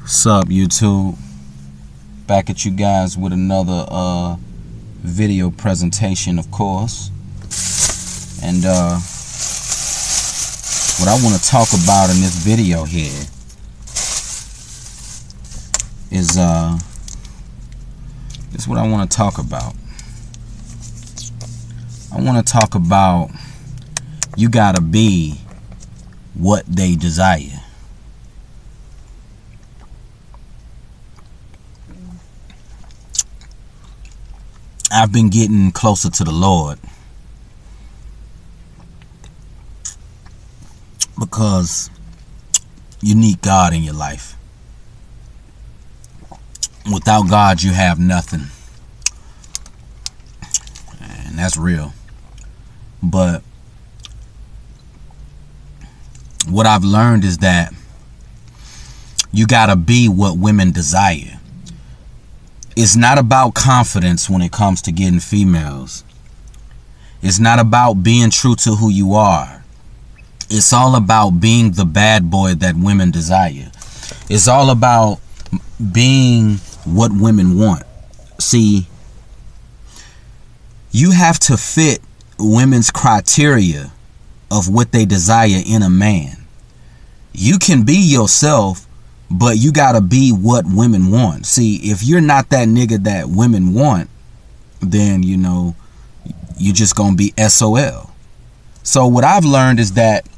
Sup YouTube, back at you guys with another video presentation, of course. And what I want to talk about in this video here is what I want to talk about. I want to talk about you gotta be what they desire. I've been getting closer to the Lord because you need God in your life. Without God, you have nothing. And that's real. But what I've learned is that you gotta be what women desire. It's not about confidence when it comes to getting females. It's not about being true to who you are. It's all about being the bad boy that women desire. It's all about being what women want. See, you have to fit women's criteria of what they desire in a man. You can be yourself, but you gotta be what women want. See, if you're not that nigga that women want, then you know you're just gonna be SOL. So what I've learned is that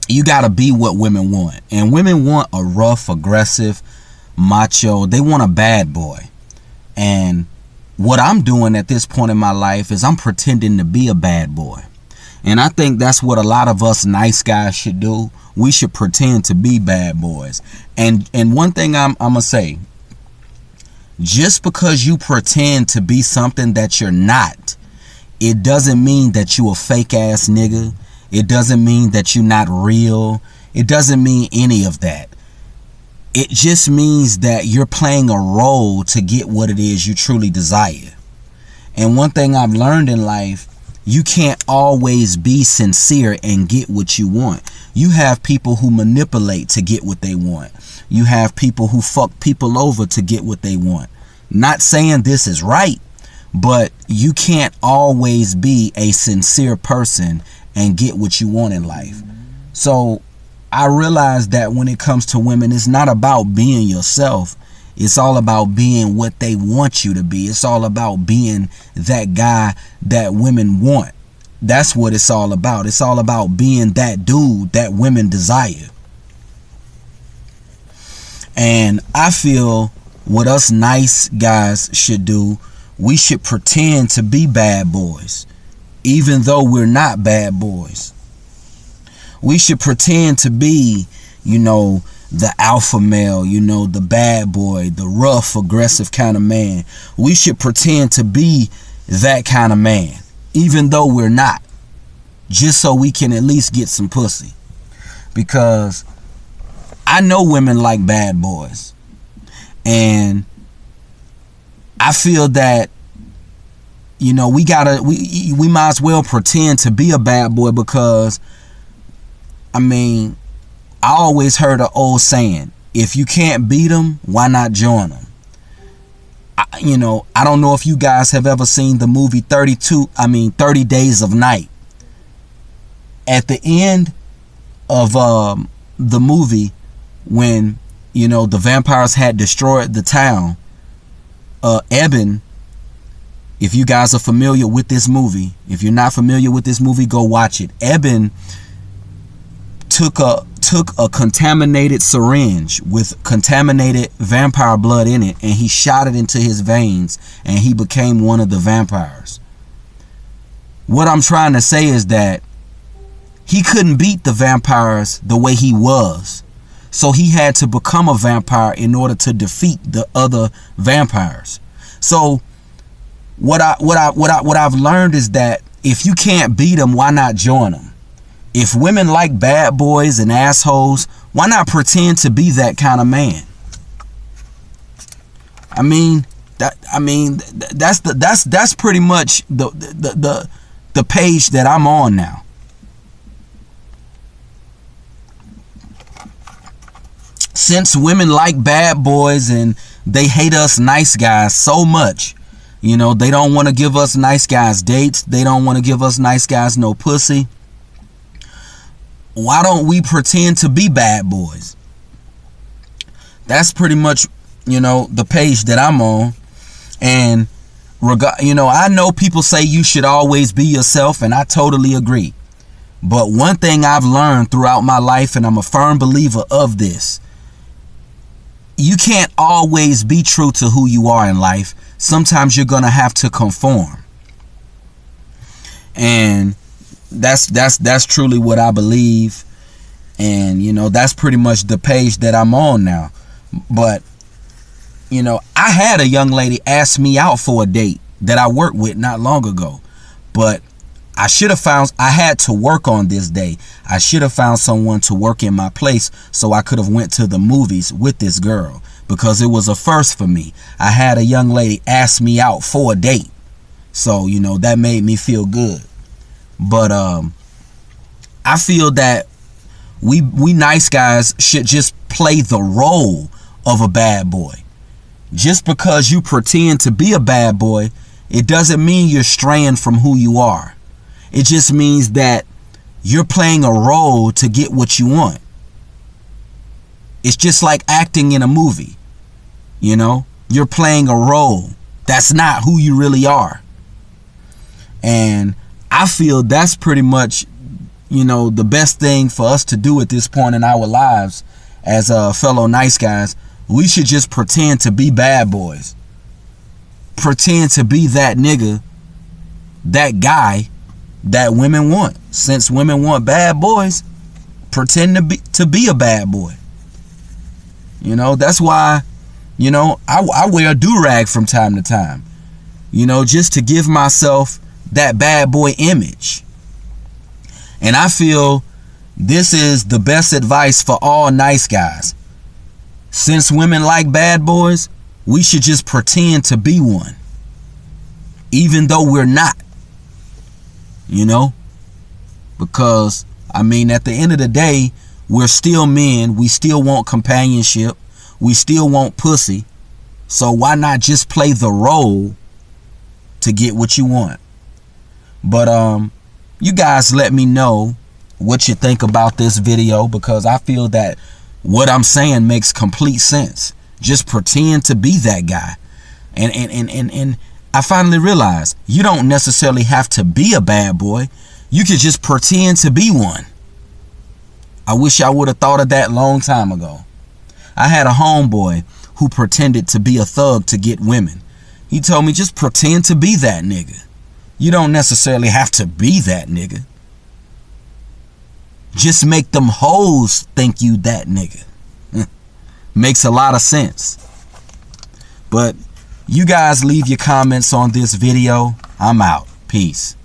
you gotta be what women want. And women want a rough, aggressive, macho. They want a bad boy. And what I'm doing at this point in my life is I'm pretending to be a bad boy. And I think that's what a lot of us nice guys should do. We should pretend to be bad boys. And one thing I'm gonna say, just because you pretend to be something that you're not, it doesn't mean that you a fake ass nigga. It doesn't mean that you're not real. It doesn't mean any of that. It just means that you're playing a role to get what it is you truly desire. And one thing I've learned in life, you can't always be sincere and get what you want. You have people who manipulate to get what they want. You have people who fuck people over to get what they want. Not saying this is right, but you can't always be a sincere person and get what you want in life. So I realize that when it comes to women, it's not about being yourself. It's all about being what they want you to be. It's all about being that guy that women want. That's what it's all about. It's all about being that dude that women desire. And I feel what us nice guys should do, we should pretend to be bad boys, even though we're not bad boys. We should pretend to be, you know, the alpha male, you know, the bad boy, the rough, aggressive kind of man. We should pretend to be that kind of man, even though we're not, just so we can at least get some pussy. Because I know women like bad boys, and I feel that, you know, we might as well pretend to be a bad boy, because I mean, I always heard an old saying, if you can't beat them, why not join them? You know, I don't know if you guys have ever seen the movie 30 Days of Night. At the end of the movie, when, you know, the vampires had destroyed the town, Eben, if you guys are familiar with this movie, if you're not familiar with this movie, go watch it. Eben took a contaminated syringe with contaminated vampire blood in it, and he shot it into his veins, and he became one of the vampires. What I'm trying to say is that he couldn't beat the vampires the way he was, so he had to become a vampire in order to defeat the other vampires. So what I've learned is that if you can't beat them, why not join them? If women like bad boys and assholes, why not pretend to be that kind of man? I mean, that's pretty much the page that I'm on now. since women like bad boys and they hate us nice guys so much, you know, they don't want to give us nice guys dates, they don't want to give us nice guys no pussy, why don't we pretend to be bad boys? That's pretty much, you know, the page that I'm on. And you know, I know people say you should always be yourself, and I totally agree. But one thing I've learned throughout my life, and I'm a firm believer of this, you can't always be true to who you are in life. Sometimes you're gonna have to conform. And that's truly what I believe. And you know, that's pretty much the page that I'm on now. But you know, I had a young lady ask me out for a date that I worked with not long ago. But I had to work on this day. I should have found someone to work in my place so I could have went to the movies with this girl, because it was a first for me. I had a young lady ask me out for a date. So, you know, that made me feel good. But I feel that we nice guys should just play the role of a bad boy. Just because you pretend to be a bad boy, it doesn't mean you're straying from who you are. It just means that you're playing a role to get what you want. It's just like acting in a movie. You know, you're playing a role. That's not who you really are. And I feel that's pretty much, you know, the best thing for us to do at this point in our lives as fellow nice guys. We should just pretend to be bad boys. Pretend to be that nigga, that guy that women want. Since women want bad boys, pretend to be a bad boy. You know, that's why, you know, I wear a do-rag from time to time. You know, just to give myself that bad boy image. And I feel this is the best advice for all nice guys. Since women like bad boys, we should just pretend to be one, even though we're not. You know, because I mean, at the end of the day, we're still men. We still want companionship. We still want pussy. So why not just play the role to get what you want? But you guys let me know what you think about this video, because I feel that what I'm saying makes complete sense. Just pretend to be that guy. And I finally realized you don't necessarily have to be a bad boy. You could just pretend to be one. I wish I would have thought of that a long time ago. I had a homeboy who pretended to be a thug to get women. He told me, just pretend to be that nigga. You don't necessarily have to be that nigga. Just make them hoes think you that nigga. Makes a lot of sense. But you guys leave your comments on this video. I'm out. Peace.